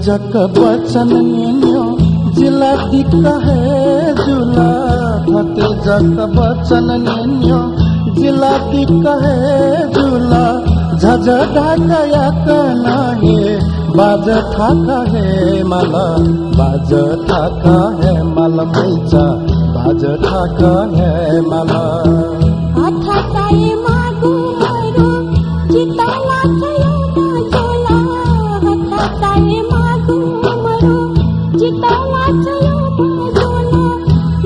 जक बचन निन्यो जिला दिक्क है जुला फते जक बचन निन्यो जिला दिक्क है जुला झझ ढाका कना है बाज ठाका है माला बाज ठाका है माला मैचा बाज ठाका है माला आठा ताए मागु मरो चिताला छयो जोला आठा ताए मागु मरो चिताला छयो जोला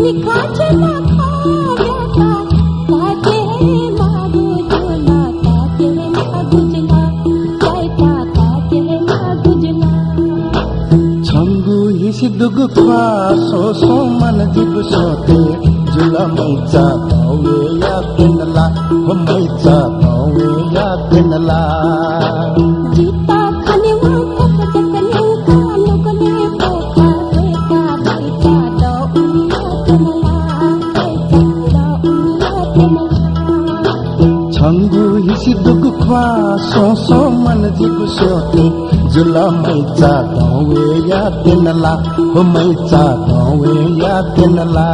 लिखा छना खा गया ताके मागु जोला ताके मागु जोला कायता ताके मागु जोला छंगु हिसी दुगु खा सो मन दिगु सोते जुला मैचा पावे या पिनला हो मैचा पावे या पिनला जीता खाने वाला कतकने कालो कने पोखा बेटा बेटा दो उन्ना तमला बेटा दो उन्ना तमला छंगु हिसी दुगु खा सो मन दिगु सोते जुला मैचा पावे या पिनला हो मैचा पावे या पिनला